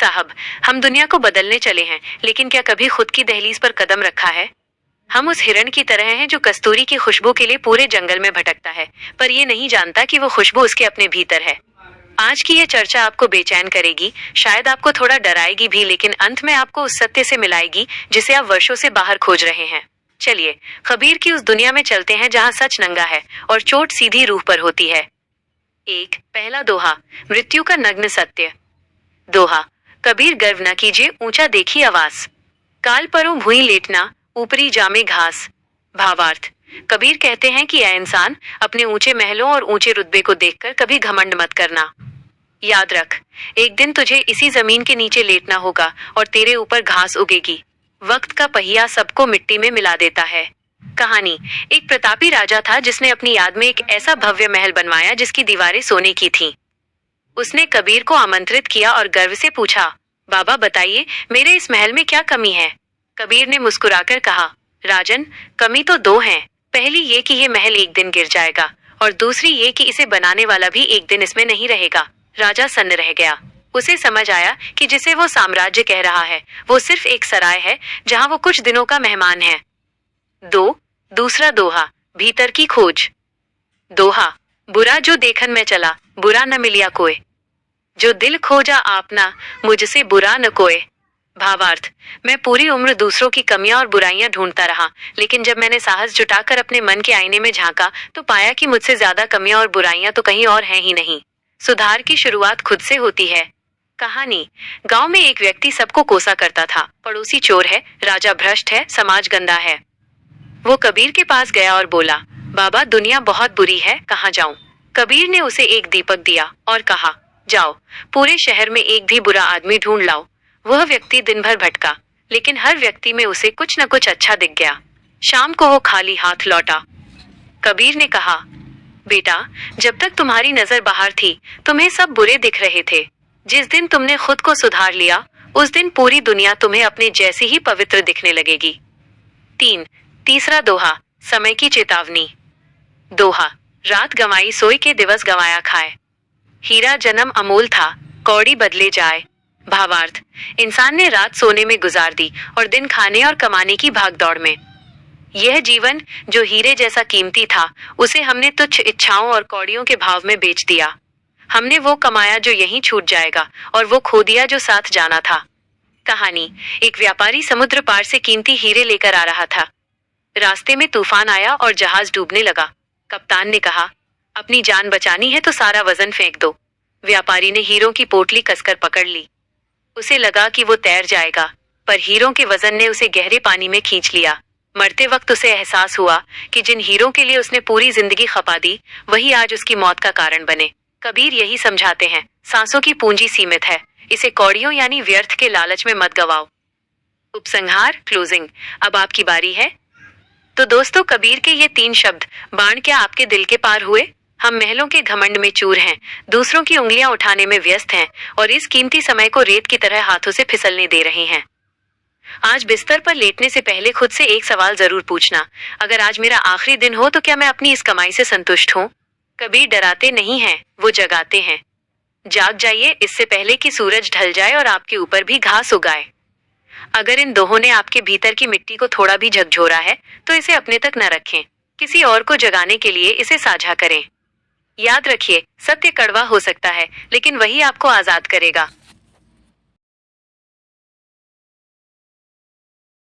साहब, हम दुनिया को बदलने चले हैं, लेकिन क्या कभी खुद की दहलीज पर कदम रखा है? हम उस हिरण की तरह हैं जो कस्तूरी की खुशबू के लिए पूरे जंगल में भटकता है, पर ये नहीं जानता कि वो खुशबू उसके अपने भीतर है। आज की ये चर्चा आपको बेचैन करेगी, शायद आपको थोड़ा डराएगी भी, लेकिन अंत में आपको उस सत्य से मिलाएगी जिसे आप वर्षों से बाहर खोज रहे हैं। चलिए कबीर की उस दुनिया में चलते हैं जहाँ सच नंगा है और चोट सीधी रूह पर होती है। एक पहला दोहा, मृत्यु का नग्न सत्य। दोहा, कबीर गर्व न कीजिए, ऊंचा देखी आवास। काल परों भुई लेटना, ऊपरी जामे घास। भावार्थ, कबीर कहते हैं कि ऐ इंसान, अपने ऊंचे महलों और ऊंचे रुतबे को देखकर कभी घमंड मत करना। याद रख, एक दिन तुझे इसी जमीन के नीचे लेटना होगा और तेरे ऊपर घास उगेगी। वक्त का पहिया सबको मिट्टी में मिला देता है। कहानी, एक प्रतापी राजा था जिसने अपनी याद में एक ऐसा भव्य महल बनवाया जिसकी दीवारें सोने की थीं। उसने कबीर को आमंत्रित किया और गर्व से पूछा, बाबा बताइए, मेरे इस महल में क्या कमी है? कबीर ने मुस्कुराकर कहा, राजन, कमी तो दो हैं। पहली ये कि ये महल एक दिन गिर जाएगा और दूसरी ये कि इसे बनाने वाला भी एक दिन इसमें नहीं रहेगा। राजा सन्न रह गया। उसे समझ आया कि जिसे वो साम्राज्य कह रहा है वो सिर्फ एक सराय है जहां वो कुछ दिनों का मेहमान है। दूसरा दोहा, भीतर की खोज। दोहा, बुरा जो देखन में चला, बुरा न मिलिया कोय। जो दिल खोजा आपना, मुझसे बुरा न कोय। भावार्थ, मैं पूरी उम्र दूसरों की कमियां और बुराइयां ढूंढता रहा, लेकिन जब मैंने साहस जुटाकर अपने मन के आईने में झांका तो पाया कि मुझसे ज्यादा कमियां और बुराइयां तो कहीं और हैं ही नहीं। सुधार की शुरुआत खुद से होती है। कहानी, गांव में एक व्यक्ति सबको कोसा करता था। पड़ोसी चोर है, राजा भ्रष्ट है, समाज गंदा है। वो कबीर के पास गया और बोला, बाबा दुनिया बहुत बुरी है, कहाँ जाऊं? कबीर ने उसे एक दीपक दिया और कहा, जाओ, पूरे शहर में एक भी बुरा आदमी ढूंढ लाओ। वह व्यक्ति दिन भर भटका, लेकिन हर व्यक्ति में उसे कुछ न कुछ अच्छा दिख गया। शाम को वो खाली हाथ लौटा। कबीर ने कहा, बेटा, जब तक तुम्हारी नजर बाहर थी तुम्हें सब बुरे दिख रहे थे। जिस दिन तुमने खुद को सुधार लिया उस दिन पूरी दुनिया तुम्हें अपने जैसी ही पवित्र दिखने लगेगी। तीसरा दोहा, समय की चेतावनी। दोहा, रात गंवाई सोई के दिवस गंवाया खाए। हीरा जन्म अमोल था, कौड़ी बदले जाए। भावार्थ, इंसान ने रात सोने में गुजार दी और दिन खाने और कमाने की भागदौड़ में। यह जीवन जो हीरे जैसा कीमती था उसे हमने तुच्छ इच्छाओं और कौड़ियों के भाव में बेच दिया। हमने वो कमाया जो यहीं छूट जाएगा और वो खो दिया जो साथ जाना था। कहानी, एक व्यापारी समुद्र पार से कीमती हीरे लेकर आ रहा था। रास्ते में तूफान आया और जहाज डूबने लगा। कप्तान ने कहा, अपनी जान बचानी है तो सारा वजन फेंक दो। व्यापारी ने हीरों की पोटली कसकर पकड़ ली। उसे लगा कि वो तैर जाएगा, पर हीरों के वजन ने उसे गहरे पानी में खींच लिया। मरते वक्त उसे एहसास हुआ कि जिन हीरों के लिए उसने पूरी जिंदगी खपा दी वही आज उसकी मौत का कारण बने। कबीर यही समझाते हैं, सांसों की पूंजी सीमित है, इसे कौड़ियों यानी व्यर्थ के लालच में मत गवाओ। उपसंहार, क्लोजिंग। अब आपकी बारी है। तो दोस्तों, कबीर के ये 3 शब्द बाण क्या आपके दिल के पार हुए? हम महलों के घमंड में चूर हैं, दूसरों की उंगलियां उठाने में व्यस्त हैं और इस कीमती समय को रेत की तरह हाथों से फिसलने दे रहे हैं। आज बिस्तर पर लेटने से पहले खुद से एक सवाल जरूर पूछना, अगर आज मेरा आखिरी दिन हो तो क्या मैं अपनी इस कमाई से संतुष्ट हूँ? कबीर डराते नहीं हैं, वो जगाते हैं। जाग जाइए, इससे पहले कि सूरज ढल जाए और आपके ऊपर भी घास उगाए। अगर इन दोहों ने आपके भीतर की मिट्टी को थोड़ा भी झकझोरा है तो इसे अपने तक न रखें, किसी और को जगाने के लिए इसे साझा करें। याद रखिए, सत्य कड़वा हो सकता है लेकिन वही आपको आजाद करेगा।